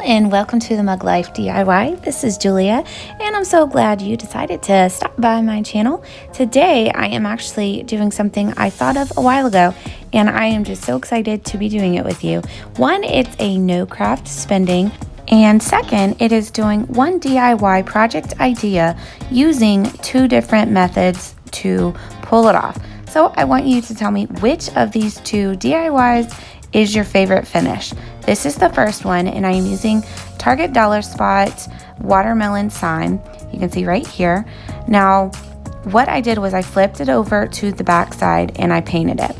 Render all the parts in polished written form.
and welcome to the Mug Life DIY. This is Julia and I'm so glad you decided to stop by my channel. Today I am actually doing something I thought of a while ago and I am just so excited to be doing it with you. One, it's a no craft spending, and second, it is doing one DIY project idea using two different methods to pull it off. So I want you to tell me which of these two DIYs is your favorite finish. This is the first one and I am using Target Dollar Spot watermelon sign. You can see right here. Now what I did was I flipped it over to the back side and I painted it.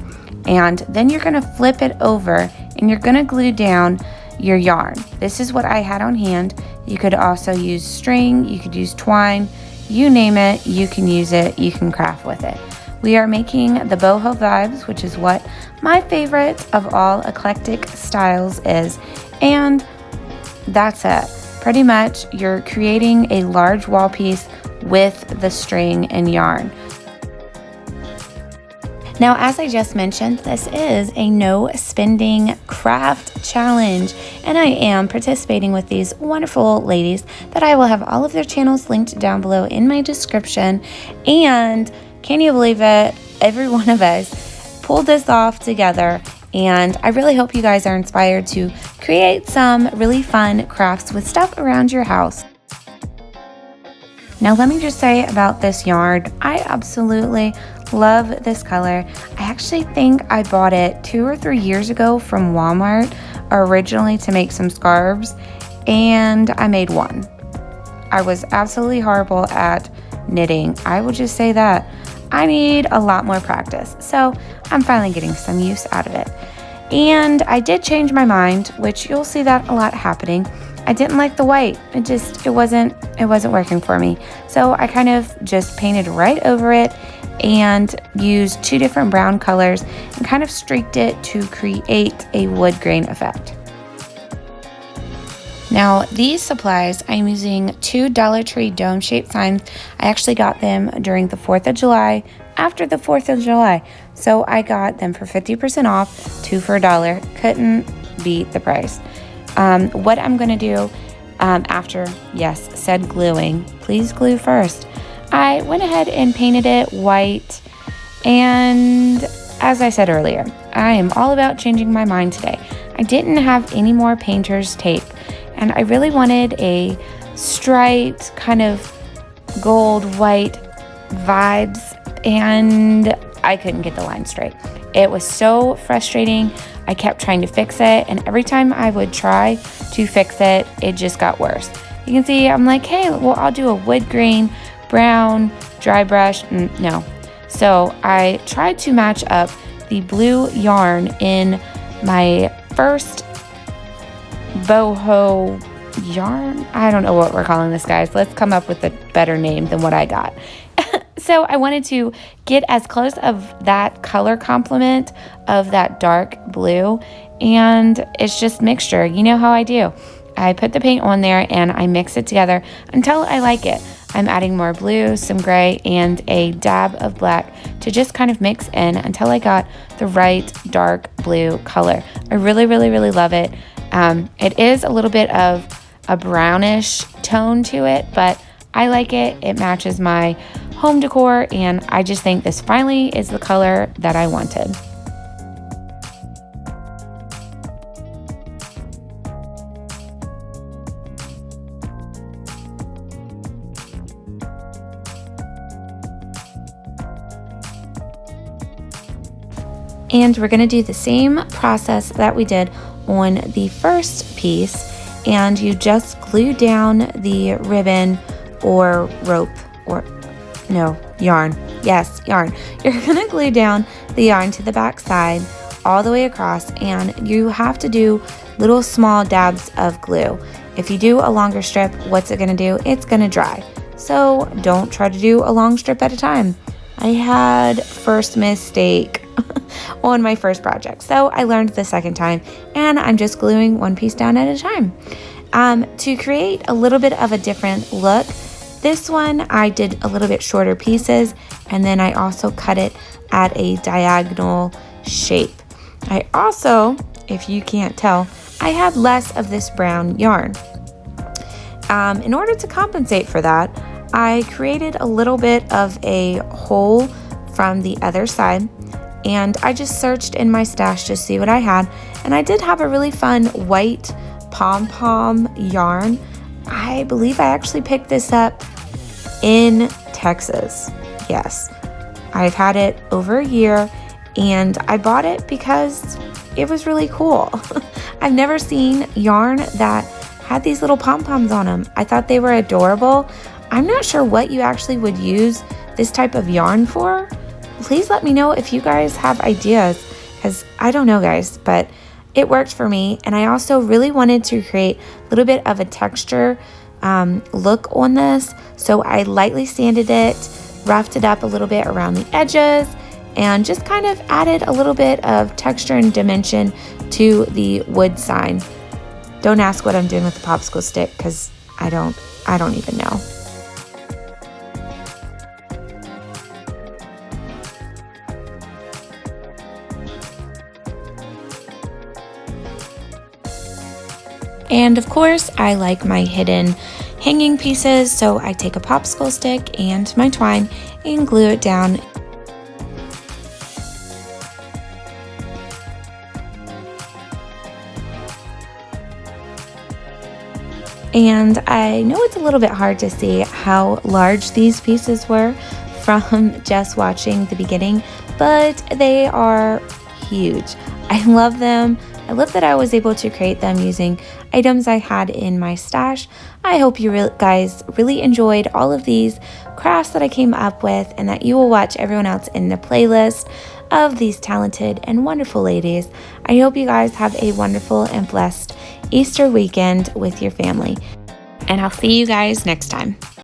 And then you're gonna flip it over and you're gonna glue down your yarn. This is what I had on hand. You could also use string, you could use twine, you name it, you can use it, you can craft with it. We are making the boho vibes, which is what my favorite of all eclectic styles is. And that's it. Pretty much you're creating a large wall piece with the string and yarn. Now, as I just mentioned, this is a no spending craft challenge, and I am participating with these wonderful ladies that I will have all of their channels linked down below in my description. And can you believe it? Every one of us pulled this off together, and I really hope you guys are inspired to create some really fun crafts with stuff around your house. Now let me just say about this yarn, I absolutely love this color. I actually think I bought it 2 or 3 years ago from Walmart originally to make some scarves, and I made one. I was absolutely horrible at knitting. I will just say that. I need a lot more practice, so I'm finally getting some use out of it. And I did change my mind, which you'll see that a lot happening. I didn't like the white. It wasn't working for me. So I kind of just painted right over it and used 2 different brown colors and kind of streaked it to create a wood grain effect. Now these supplies, I'm using 2 Dollar Tree dome-shaped signs. I actually got them during the 4th of July, after the 4th of July. So I got them for 50% off, 2 for $1. Couldn't beat the price. What I'm gonna do after, yes, said gluing, please glue first. I went ahead and painted it white, and as I said earlier, I am all about changing my mind today. I didn't have any more painter's tape, and I really wanted a striped kind of gold white vibes, and I couldn't get the line straight. It was so frustrating. I kept trying to fix it, and every time I would try to fix it, it just got worse. You can see I'm like, hey, well, I'll do a wood grain, brown, dry brush. No. So I tried to match up the blue yarn in my first boho yarn. I don't know what we're calling this, guys. Let's come up with a better name than what I got. So I wanted to get as close of that color complement of that dark blue, and it's just mixture. You know how I do. I put the paint on there and I mix it together until I like it. I'm adding more blue, some gray, and a dab of black to just kind of mix in until I got the right dark blue color. I really, really, really love it. It is a little bit of a brownish tone to it, but I like it. It matches my home decor, and I just think this finally is the color that I wanted. And we're going to do the same process that we did on the first piece, and you just glue down the ribbon or rope, or no, yarn. Yes, yarn. You're going to glue down the yarn to the back side all the way across, and you have to do little small dabs of glue. If you do a longer strip, what's it going to do? It's going to dry. So don't try to do a long strip at a time. I had first mistake on my first project, so I learned the second time, and I'm just gluing one piece down at a time. To create a little bit of a different look, this one I did a little bit shorter pieces, and then I also cut it at a diagonal shape. I also, if you can't tell, I had less of this brown yarn. In order to compensate for that, I created a little bit of a hole from the other side, and I just searched in my stash to see what I had, and I did have a really fun white pom-pom yarn. I believe I actually picked this up in Texas. Yes, I've had it over a year, and I bought it because it was really cool. I've never seen yarn that had these little pom-poms on them. I thought they were adorable. I'm not sure what you actually would use this type of yarn for. Please let me know if you guys have ideas, because I don't know, guys, but it worked for me. And I also really wanted to create a little bit of a texture look on this. So I lightly sanded it, roughed it up a little bit around the edges, and just kind of added a little bit of texture and dimension to the wood sign. Don't ask what I'm doing with the popsicle stick, because I don't even know. And of course, I like my hidden hanging pieces, so I take a popsicle stick and my twine and glue it down. And I know it's a little bit hard to see how large these pieces were from just watching the beginning, but they are huge. I love them. I love that I was able to create them using items I had in my stash. I hope you guys really enjoyed all of these crafts that I came up with, and that you will watch everyone else in the playlist of these talented and wonderful ladies. I hope you guys have a wonderful and blessed Easter weekend with your family, and I'll see you guys next time.